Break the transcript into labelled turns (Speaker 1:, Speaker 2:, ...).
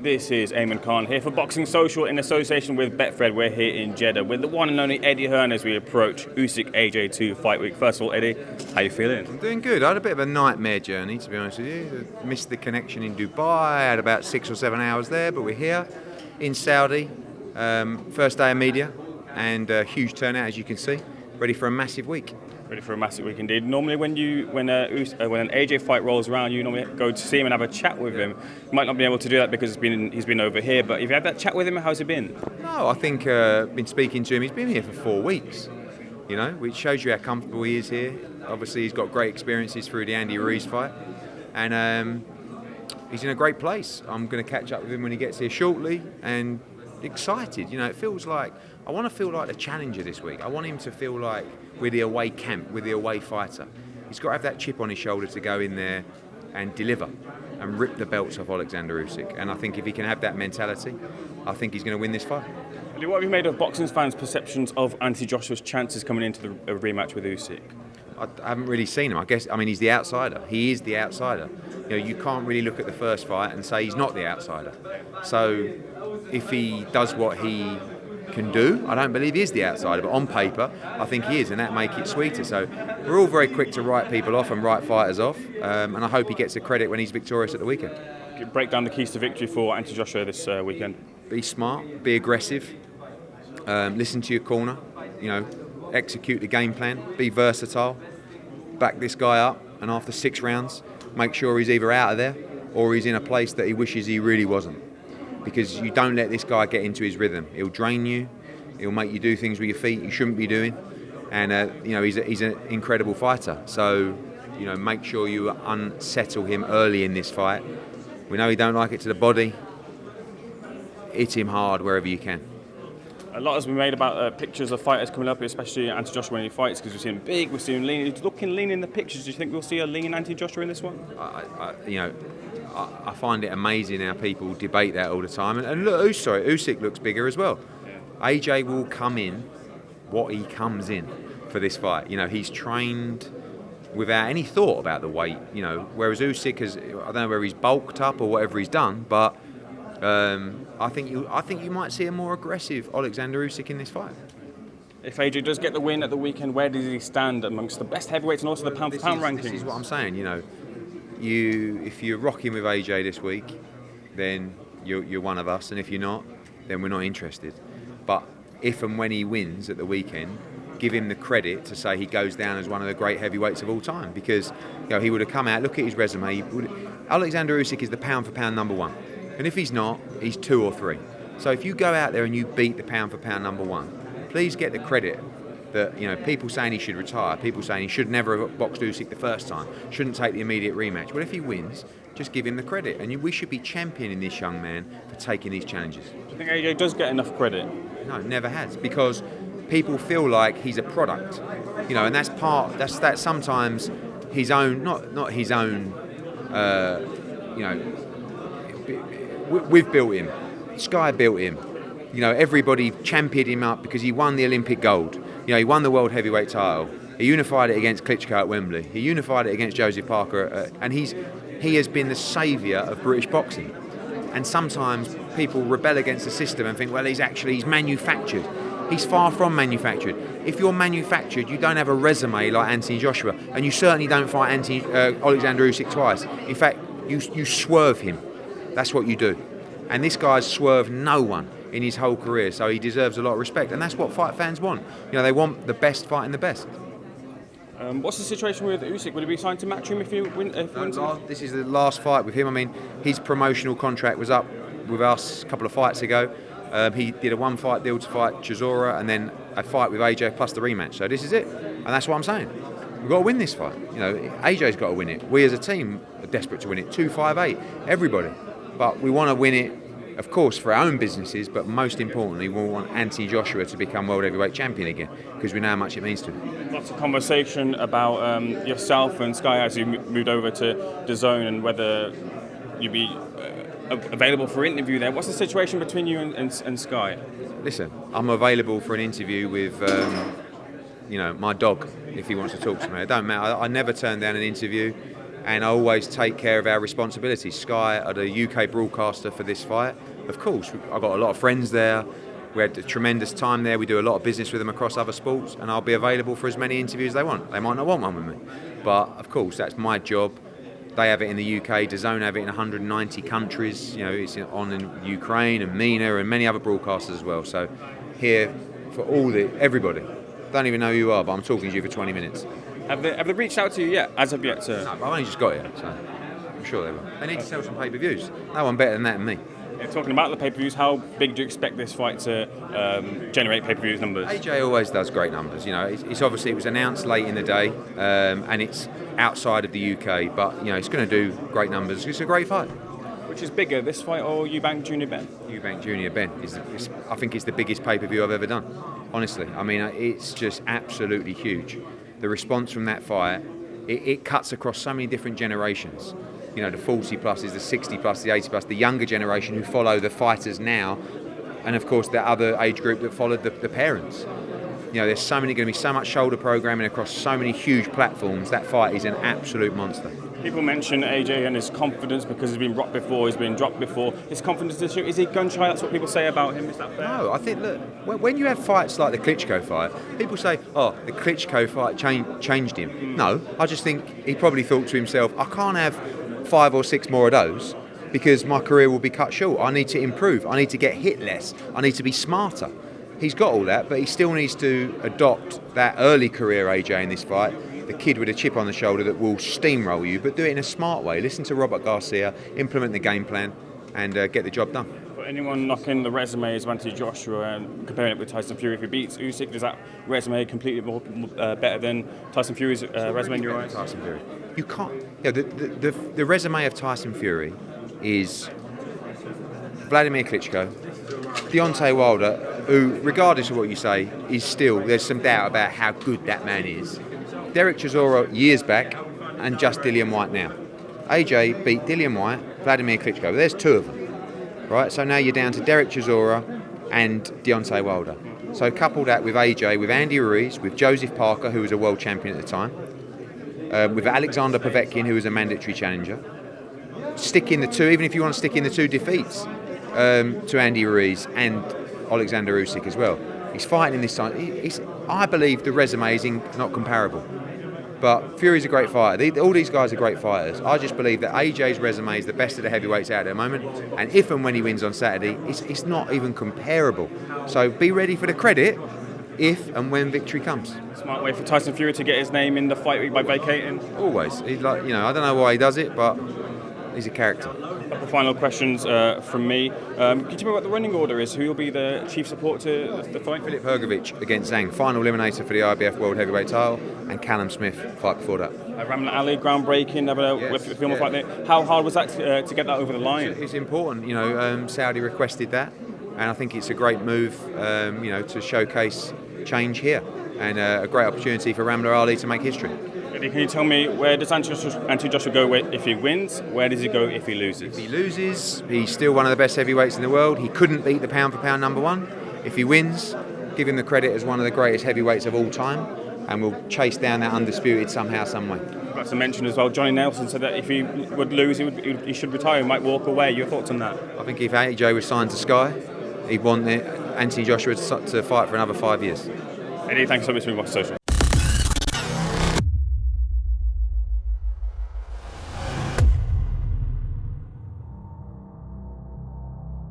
Speaker 1: This is Ayman here for Boxing Social in association with Betfred. We're here in Jeddah with the one and only Eddie Hearn as we approach Usyk AJ2 fight week. First of all, Eddie, how you feeling?
Speaker 2: I'm doing good. I had a bit of a nightmare journey, to be honest with you. Missed the connection in Dubai. I had about 6 or 7 hours there, but we're here in Saudi. First day of media and a huge turnout, as you can see. Ready for a massive week.
Speaker 1: Ready for a massive week indeed. Normally when an AJ fight rolls around, you normally go to see him and have a chat with him. You might not be able to do that because he's been over here, but if you had that chat with him, how's it been?
Speaker 2: No, I think been speaking to him. He's been here for 4 weeks, which shows you how comfortable he is here. Obviously, he's got great experiences through the Andy Ruiz fight, and he's in a great place. I'm going to catch up with him when he gets here shortly, and excited. It feels like I want to feel like the challenger this week. I want him to feel like we're the away camp, we're the away fighter. He's got to have that chip on his shoulder to go in there and deliver and rip the belts off Alexander Usyk. And I think if he can have that mentality, I think he's going to win this fight.
Speaker 1: What have you made of boxing fans' perceptions of Anthony Joshua's chances coming into the rematch with Usyk?
Speaker 2: I haven't really seen him. He's the outsider. He is the outsider. You can't really look at the first fight and say he's not the outsider. So if he does what he can do, I don't believe he is the outsider, but on paper I think he is, and that makes it sweeter. So we're all very quick to write people off and write fighters off, and I hope he gets the credit when he's victorious at the weekend.
Speaker 1: Break down the keys to victory for Anthony Joshua this weekend.
Speaker 2: Be smart, be aggressive, listen to your corner, execute the game plan, be versatile, back this guy up, and after 6 rounds make sure he's either out of there or he's in a place that he wishes he really wasn't. Because you don't let this guy get into his rhythm. He'll drain you. He'll make you do things with your feet you shouldn't be doing. And he's an incredible fighter. So make sure you unsettle him early in this fight. We know he don't like it to the body. Hit him hard wherever you can.
Speaker 1: A lot has been made about pictures of fighters coming up, especially Anthony Joshua when he fights, because we've seen him big, we've seen him lean. He's looking lean in the pictures. Do you think we'll see a lean Anthony Joshua in this one?
Speaker 2: I find it amazing how people debate that all the time. And look, Usyk looks bigger as well. Yeah. AJ will come in what he comes in for this fight. He's trained without any thought about the weight. Whereas Usyk I don't know whether he's bulked up or whatever he's done, but I think you might see a more aggressive Alexander Usyk in this fight.
Speaker 1: If AJ does get the win at the weekend, where does he stand amongst the best heavyweights and also the pound-for-pound rankings?
Speaker 2: This is what I'm saying. If you're rocking with AJ this week, then you're one of us, and if you're not, then we're not interested. But if and when he wins at the weekend, give him the credit to say he goes down as one of the great heavyweights of all time, because he would have come out. Look at his resume. Alexander Usyk is the pound for pound number 1, and if he's not, he's 2 or 3. So if you go out there and you beat the pound for pound number 1, please get the credit. That people saying he should retire, people saying he should never have boxed Usyk the first time, shouldn't take the immediate rematch. Well, if he wins, just give him the credit, and we should be championing this young man for taking these challenges.
Speaker 1: Do you think AJ does get enough credit?
Speaker 2: No, never has, because people feel like he's a product, and that's sometimes his own, not his own. We've built him. Sky built him. Everybody championed him up because he won the Olympic gold. He won the world heavyweight title. He unified it against Klitschko at Wembley. He unified it against Joseph Parker, and he has been the saviour of British boxing. And sometimes people rebel against the system and think, well, he's manufactured. He's far from manufactured. If you're manufactured, you don't have a resume like Anthony Joshua, and you certainly don't fight Alexander Usyk twice. In fact, you swerve him. That's what you do. And this guy's swerved no one in his whole career, so he deserves a lot of respect, and that's what fight fans want. They want the best fighting the best.
Speaker 1: What's the situation with Usyk? Will he be signed to Matchroom if he wins?
Speaker 2: This is the last fight with him. His promotional contract was up with us a couple of fights ago. He did a 1-fight deal to fight Chisora, and then a fight with AJ plus the rematch. So this is it, and that's what I'm saying. We've got to win this fight. AJ's got to win it. We as a team are desperate to win it. 2-5-8, everybody. But we want to win it, of course, for our own businesses, but most importantly, we want Anthony Joshua to become world heavyweight champion again, because we know how much it means to him.
Speaker 1: Lots of conversation about yourself and Sky as you moved over to Dazn and whether you'd be available for an interview there. What's the situation between you and Sky?
Speaker 2: Listen, I'm available for an interview with my dog if he wants to talk to me. It don't matter. I never turn down an interview. and I always take care of our responsibilities. Sky are the UK broadcaster for this fight. Of course, I've got a lot of friends there. We had a tremendous time there. We do a lot of business with them across other sports, and I'll be available for as many interviews as they want. They might not want one with me, but of course that's my job. They have it in the UK. Dazn have it in 190 countries. You know, it's on in Ukraine and MENA and many other broadcasters as well. So here for everybody. Don't even know who you are, but I'm talking to you for 20 minutes.
Speaker 1: Have they reached out to you yet? As of yet, sir?
Speaker 2: No, I've only just got here, so I'm sure they will. They need to sell some pay-per-views. No one better than that than me.
Speaker 1: Yeah, talking about the pay-per-views, how big do you expect this fight to generate pay-per-views numbers?
Speaker 2: AJ always does great numbers. You know, it's obviously it was announced late in the day, and it's outside of the UK, but you know it's going to do great numbers. It's a great fight.
Speaker 1: Which is bigger, this fight or Eubank Junior Ben?
Speaker 2: Eubank Junior Ben I think it's the biggest pay-per-view I've ever done. Honestly, I mean it's just absolutely huge. The response from that fight, it cuts across so many different generations. You know, the 40 pluses, the 60 plus, the 80 plus, the younger generation who follow the fighters now, and of course the other age group that followed the parents. You know, there's going to be so much shoulder programming across so many huge platforms. That fight is an absolute monster.
Speaker 1: People mention AJ and his confidence because he's been rocked before, he's been dropped before. His confidence this year, is he gun shy? That's what people say about him. Is that fair?
Speaker 2: No, I think, look, when you have fights like the Klitschko fight, people say, oh, the Klitschko fight changed him. No, I just think he probably thought to himself, I can't have 5 or 6 more of those because my career will be cut short. I need to improve. I need to get hit less. I need to be smarter. He's got all that, but he still needs to adopt that early career AJ in this fight. The kid with a chip on the shoulder that will steamroll you, but do it in a smart way. Listen to Robert Garcia, implement the game plan, and get the job done.
Speaker 1: For anyone knocking the resume of Anthony Joshua and comparing it with Tyson Fury, if he beats Usyk, does that resume completely better than Tyson Fury's resume in your eyes?
Speaker 2: Tyson Fury. You can't. Yeah, the resume of Tyson Fury is Vladimir Klitschko, Deontay Wilder, who, regardless of what you say, is still, there's some doubt about how good that man is. Derek Chisora years back, and just Dillian White now. AJ beat Dillian White, Vladimir Klitschko. There's 2 of them, right? So now you're down to Derek Chisora and Deontay Wilder. So couple that with AJ, with Andy Ruiz, with Joseph Parker, who was a world champion at the time, with Alexander Povetkin, who was a mandatory challenger. Stick in the 2, even if you want to stick in the 2 defeats to Andy Ruiz and Alexander Usyk as well. He's fighting in this time. I believe the resume is not comparable. But Fury's a great fighter. All these guys are great fighters. I just believe that AJ's resume is the best of the heavyweights out at the moment. And if and when he wins on Saturday, it's not even comparable. So be ready for the credit if and when victory comes.
Speaker 1: Smart way for Tyson Fury to get his name in the fight week by vacating.
Speaker 2: Always. He's like, you know, I don't know why he does it, but he's a character.
Speaker 1: A couple final questions from me. Can you tell me what the running order is? Who will be the chief support to the fight?
Speaker 2: Filip Hrgovic against Zhang, final eliminator for the IBF World Heavyweight title, and Callum Smith, fight before that.
Speaker 1: Ramla Ali, groundbreaking, film fight there. How hard was that to get that over the line?
Speaker 2: It's important, you know, Saudi requested that, and I think it's a great move, you know, to showcase change here, and a great opportunity for Ramla Ali to make history.
Speaker 1: Can you tell me where does Anthony Joshua go if he wins? Where does he go if he loses?
Speaker 2: If he loses, he's still one of the best heavyweights in the world. He couldn't beat the pound-for-pound number 1. If he wins, give him the credit as one of the greatest heavyweights of all time, and we'll chase down that undisputed somehow, some way.
Speaker 1: Got to mention as well, Johnny Nelson said that if he would lose, he should retire. He might walk away. Your thoughts on that?
Speaker 2: I think if AJ was signed to Sky, he'd want Anthony Joshua to fight for another 5 years.
Speaker 1: Eddie, thanks so much for being on social.